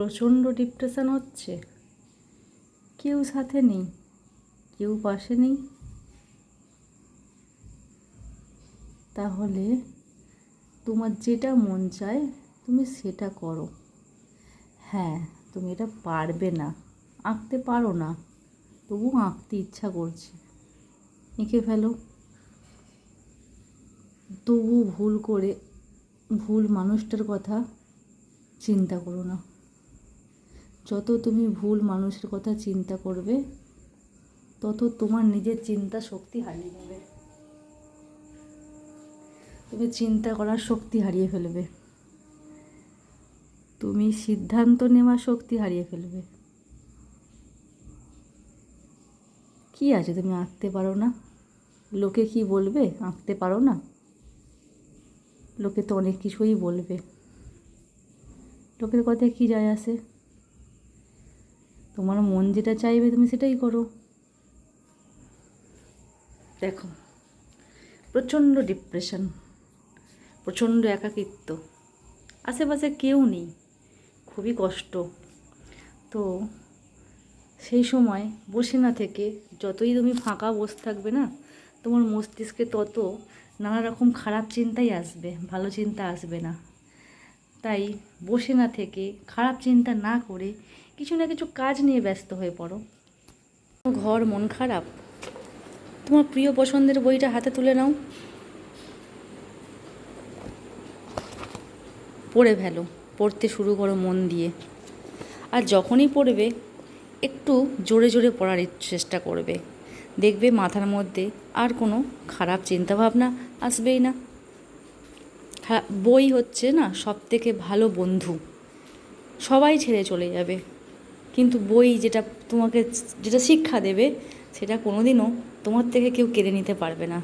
প্রচণ্ড ডিপ্রেশন হচ্ছে, কেউ সাথে নেই, কেউ পাশে নেই, তাহলে তোমার যেটা মন চায় তুমি সেটা করো। হ্যাঁ, তুমি এটা পারবে না, আঁকতে পারো না, তবু আঁকতে ইচ্ছা করছে, এঁকে ফেলো। তবু ভুল করে ভুল মানুষটার কথা চিন্তা করো না। যত তুমি ভুল মানুষের কথা চিন্তা করবে, তত তোমার নিজের চিন্তা শক্তি হারিয়ে যাবে। তুমি চিন্তা করার শক্তি হারিয়ে ফেলবে, তুমি সিদ্ধান্ত নেওয়ার শক্তি হারিয়ে ফেলবে। কি আছে, তুমি আঁকতে পারো না, লোকে কি বলবে? আঁকতে পারো না, লোকে তো অনেক কিছুই বলবে, লোকের কথায় কি যায় আসে? তোমার মন যেটা চাইবে তুমি সেটাই করো। দেখো, প্রচণ্ড ডিপ্রেশন, প্রচণ্ড একাকিত্ব, আশেপাশে কেউ নেই, খুবই কষ্ট। তো সেই সময় বসে না থেকে যতই তুমি ফাঁকা বসে থাকবে না, তোমার মস্তিষ্কে তত নানা রকম খারাপ চিন্তাই আসবে, ভালো চিন্তা আসবে না। তাই বসে না থেকে খারাপ চিন্তা না করে কিছু না কিছু কাজ নিয়ে ব্যস্ত হয়ে পড়ো। ঘর মন খারাপ, তোমার প্রিয় পছন্দের বইটা হাতে তুলে নাও, পড়ে ফেলো, পড়তে শুরু করো মন দিয়ে। আর যখনই পড়বে একটু জোরে জোরে পড়ার চেষ্টা করবে, দেখবে মাথার মধ্যে আর কোনো খারাপ চিন্তাভাবনা আসবেই না। বই হচ্ছে না সবথেকে ভালো বন্ধু, সবাই ছেড়ে চলে যাবে, কিন্তু বই যেটা শিক্ষা দেবে সেটা কোনোদিনও তোমার থেকে কেউ কেড়ে নিতে পারবে না।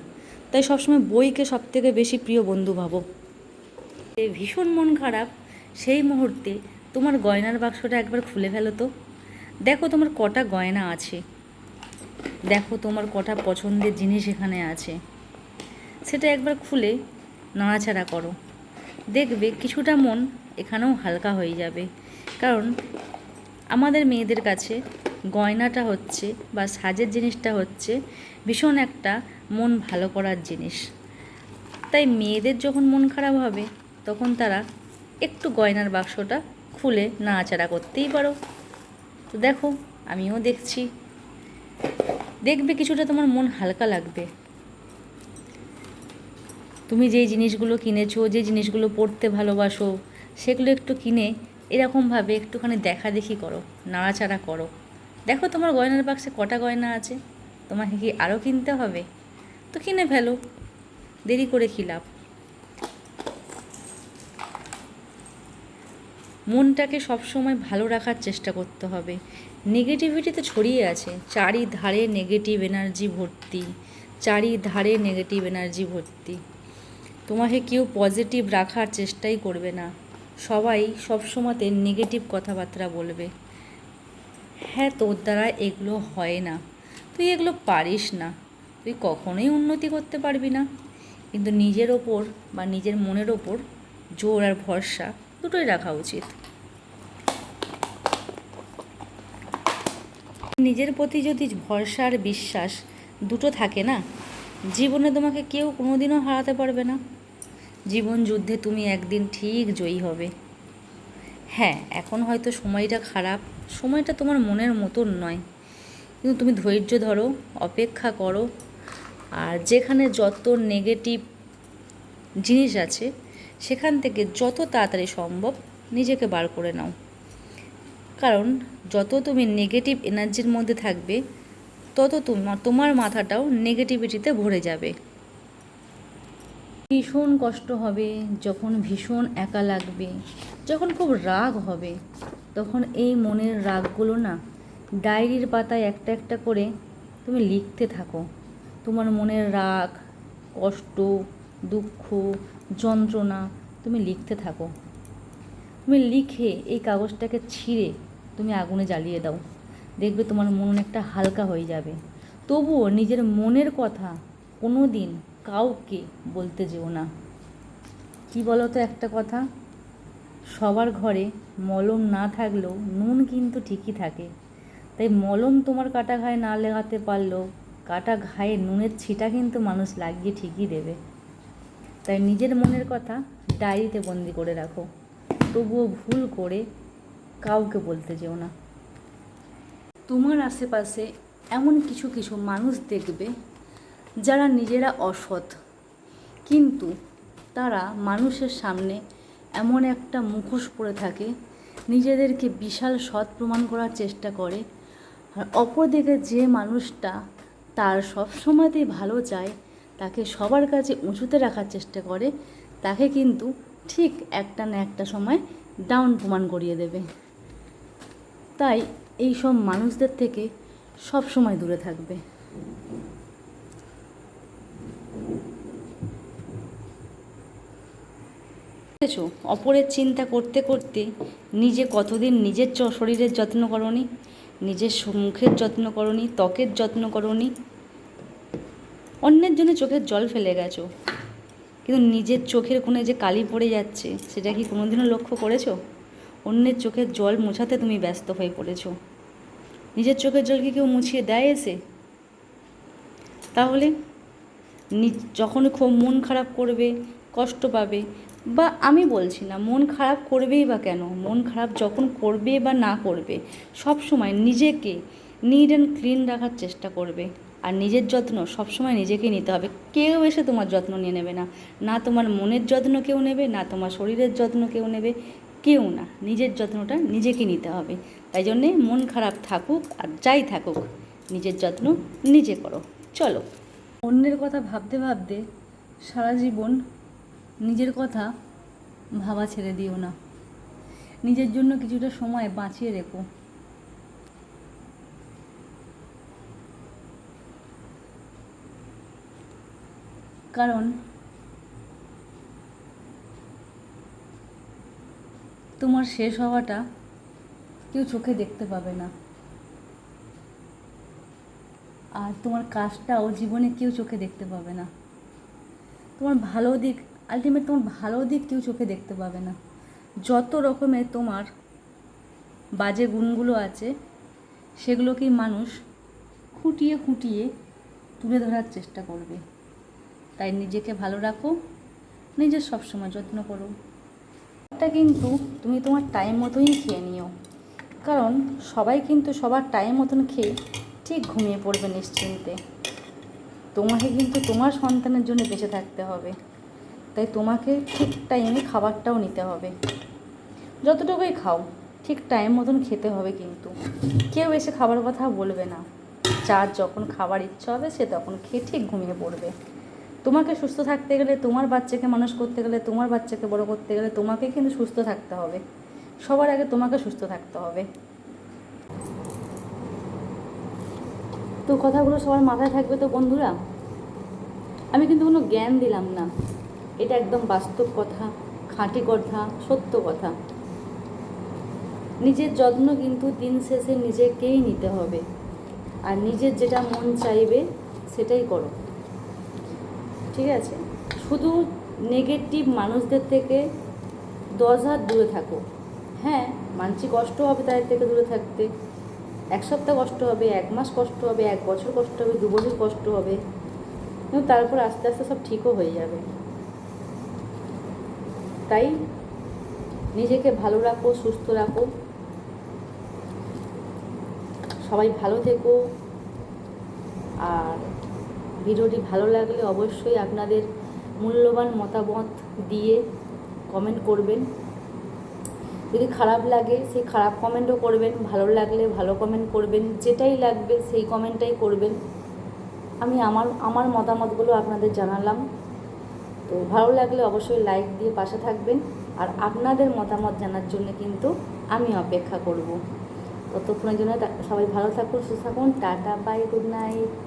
তাই সবসময় বইকে সবথেকে বেশি প্রিয় বন্ধু ভাবো। ভীষণ মন খারাপ, সেই মুহূর্তে তোমার গয়নার বাক্সটা একবার খুলে ফেলো তো, দেখো তোমার কটা গয়না আছে, দেখো তোমার কটা পছন্দের জিনিস এখানে আছে, সেটা একবার খুলে নাড়াচাড়া করো, দেখবে কিছুটা মন এখানেও হালকা হয়ে যাবে। কারণ আমাদের মেয়েদের কাছে গয়নাটা হচ্ছে বা সাজের জিনিসটা হচ্ছে ভীষণ একটা মন ভালো করার জিনিস। তাই মেয়েদের যখন মন খারাপ হবে তখন তারা একটু গয়নার বাক্সটা খুলে নাড়াচাড়া করতেই পারো। তো দেখো, আমিও দেখছি, দেখবে কিছুটা তোমার মন হালকা লাগবে। তুমি যেই জিনিসগুলো কিনেছো, যে জিনিসগুলো পড়তে ভালোবাসো, সেগুলো একটু কিনে এরকমভাবে একটুখানি দেখাদেখি করো, নাড়াচাড়া করো, দেখো তোমার গয়নার বাক্সে কটা গয়না আছে, তোমাকে কি আরও কিনতে হবে? তো কিনে ফেলো, দেরি করে কী লাভ। মনটাকে সবসময় ভালো রাখার চেষ্টা করতে হবে। নেগেটিভিটি তো ছড়িয়ে আছে, চারিধারে নেগেটিভ এনার্জি ভর্তি, চারিধারে নেগেটিভ এনার্জি ভর্তি। তোমাকে কেউ পজিটিভ রাখার চেষ্টাই করবে না, সবাই সবসময়তে নেগেটিভ কথাবার্তা বলবে। হ্যাঁ, তোর দ্বারা এগুলো হয় না, তুই এগুলো পারিস না, তুই কখনোই উন্নতি করতে পারবি না। কিন্তু নিজের ওপর বা নিজের মনের ওপর জোর আর ভরসা দুটোই রাখা উচিত। নিজের প্রতি যদি ভরসা আর বিশ্বাস দুটো থাকে না, জীবনে তোমাকে কেউ কোনোদিনও হারাতে পারবে না। জীবন যুদ্ধে তুমি একদিন ঠিক জয়ী হবে। হ্যাঁ, এখন হয়তো সময়টা খারাপ, সময়টা তোমার মনের মতন নয়, কিন্তু তুমি ধৈর্য ধরো, অপেক্ষা করো, আর যেখানে যত নেগেটিভ জিনিস আছে সেখান থেকে যত তাড়াতাড়ি সম্ভব নিজেকে বার করে নাও। কারণ যত তুমি নেগেটিভ এনার্জির মধ্যে থাকবে তত তোমার মাথাটাও নেগেটিভিটিতে ভরে যাবে। ভীষণ কষ্ট হবে, যখন ভীষণ একা লাগবে, যখন খুব রাগ হবে, তখন এই মনের রাগগুলো না ডায়েরির পাতায় একটা একটা করে তুমি লিখতে থাকো। তোমার মনের রাগ, কষ্ট, দুঃখ, যন্ত্রণা তুমি লিখতে থাকো। তুমি লিখে এই কাগজটাকে ছিঁড়ে তুমি আগুনে জ্বালিয়ে দাও, দেখবে তোমার মন অনেকটা হালকা হয়ে যাবে। তবুও নিজের মনের কথা কোনো দিন কাউকে বলতে যেও না। কি বলো তো একটা কথা, সবার ঘরে মলম না থাকলেও নুন কিন্তু ঠিকই থাকে। তাই মলম তোমার কাটা ঘায়ে না লাগাতে পারলেও কাটা ঘায়ে নুনের ছিটা কিন্তু মানুষ লাগিয়ে ঠিকই দেবে। তাই নিজের মনের কথা ডায়েরিতে বন্দি করে রাখো, তবুও ভুল করে কাউকে বলতে যেও না। তোমার আশেপাশে এমন কিছু কিছু মানুষ দেখবে যারা নিজেরা অসৎ, কিন্তু তারা মানুষের সামনে এমন একটা মুখোশ পরে থাকে, নিজেদেরকে বিশাল সৎ প্রমাণ করার চেষ্টা করে। আর অপরদিকে যে মানুষটা তার সব সময়তেই ভালো চায়, তাকে সবার কাছে উঁচুতে রাখার চেষ্টা করে, তাকে কিন্তু ঠিক একটা না একটা সময় ডাউন প্রমাণ করিয়ে দেবে। তাই এই সব মানুষদের থেকে সব সময় দূরে থাকবে। দেখেছো, অপরের চিন্তা করতে করতে নিজে কতদিন নিজের শরীরের যত্ন করনি, নিজের মুখের যত্ন করনি, ত্বকের যত্ন করনি, অন্যের জন্য চোখের জল ফেলে গেছো, কিন্তু নিজের চোখের কোণে যে কালি পড়ে যাচ্ছে সেটা কি কোনোদিনও লক্ষ্য করেছো? অন্যের চোখের জল মোছাতে তুমি ব্যস্ত হয়ে পড়েছো। নিজের চোখের জল কি কেউ মুছিয়ে দেয় এসে? তাহলে যখন খুব মন খারাপ করবে, কষ্ট পাবে, বা আমি বলছি না মন খারাপ করবেই বা কেন, মন খারাপ যখন করবে বা না করবে, সব সময় নিজেকে নিট অ্যান্ড ক্লিন রাখার চেষ্টা করবে। আর নিজের যত্ন সবসময় নিজেকেই নিতে হবে। কেউ এসে তোমার যত্ন নিয়ে নেবে না, না তোমার মনের যত্ন কেউ নেবে, না তোমার শরীরের যত্ন কেউ নেবে, কেউ না। নিজের যত্নটা নিজেকে নিতে হবে। তাই জন্যে মন খারাপ থাকুক আর যাই থাকুক, নিজের যত্ন নিজে করো। চলো, অন্যের কথা ভাবতে ভাবতে সারা জীবন নিজের কথা ভাবা ছেড়ে দিও না। নিজের জন্য কিছুটা সময় বাঁচিয়ে রেখো। কারণ তোমার শেষ হওয়াটা কেউ চোখে দেখতে পাবে না, আর তোমার কাজটাও জীবনে কেউ চোখে দেখতে পাবে না। তোমার ভালো দিক, আলটিমেট তোমার ভালো দিক কেউ চোখে দেখতে পাবে না। যত রকমের তোমার বাজে গুণগুলো আছে সেগুলোকেই মানুষ খুঁটিয়ে খুঁটিয়ে তুলে ধরার চেষ্টা করবে। তাই নিজেকে ভালো রাখো, নিজের সবসময় যত্ন করো। এটা কিন্তু তুমি তোমার টাইম মতোই খেয়ে নিও, কারণ সবাই কিন্তু সবার টাইম মতন খেয়ে ঠিক ঘুমিয়ে পড়বে নিশ্চিন্তে। তোমাকে কিন্তু তোমার সন্তানের জন্য বেঁচে থাকতে হবে, তাই তোমাকে ঠিক টাইমে খাবারটাও নিতে হবে। যতটুকুই খাও ঠিক টাইম মতন খেতে হবে, কিন্তু কেউ এসে খাবার কথা বলবে না। যার যখন খাবার ইচ্ছা হবে সে তখন খেয়ে ঠিক ঘুমিয়ে পড়বে। তোমাকে সুস্থ থাকতে গেলে, তোমার বাচ্চাকে মানুষ করতে গেলে, তোমার বাচ্চাকে বড় করতে গেলে তোমাকে কিন্তু সুস্থ থাকতে হবে। সবার আগে তোমাকে সুস্থ থাকতে হবে। তো কথাগুলো সবার মাথায় থাকবে তো বন্ধুরা। আমি কিন্তু কোনো জ্ঞান দিলাম না, এটা একদম বাস্তব কথা, খাঁটি কথা, সত্য কথা। নিজের যত্ন কিন্তু দিন শেষে নিজেকেই নিতে হবে, আর নিজের যেটা মন চাইবে সেটাই করো, ঠিক আছে? শুধু নেগেটিভ মানুষদের থেকে 10 হাত দূরে থাকো। হ্যাঁ, মানসিক কষ্ট হবে তাদের থেকে দূরে থাকতে, 1 সপ্তাহ কষ্ট হবে, 1 মাস কষ্ট হবে, 1 বছর কষ্ট হবে, 2 বছর কষ্ট হবে, কিন্তু তারপর আস্তে আস্তে সব ঠিকও হয়ে যাবে। তাই নিজেকে ভালো রাখো, সুস্থ রাখো, সবাই ভালো থেকো। আর ভিডিওটি ভালো লাগলে অবশ্যই আপনাদের মূল্যবান মতামত দিয়ে কমেন্ট করবেন। যদি খারাপ লাগে সেই খারাপ কমেন্টও করবেন, ভালো লাগলে ভালো কমেন্ট করবেন, যেটাই লাগবে সেই কমেন্টটাই করবেন। আমি আমার মতামতগুলো আপনাদের জানালাম। তো ভালো লাগলে অবশ্যই লাইক দিয়ে পাশে থাকবেন, আর আপনাদের মতামত জানার জন্য কিন্তু আমি অপেক্ষা করব। ততক্ষণের জন্য সবাই ভালো থাকুন, সুস্থ থাকুন। Tata, bye, good night.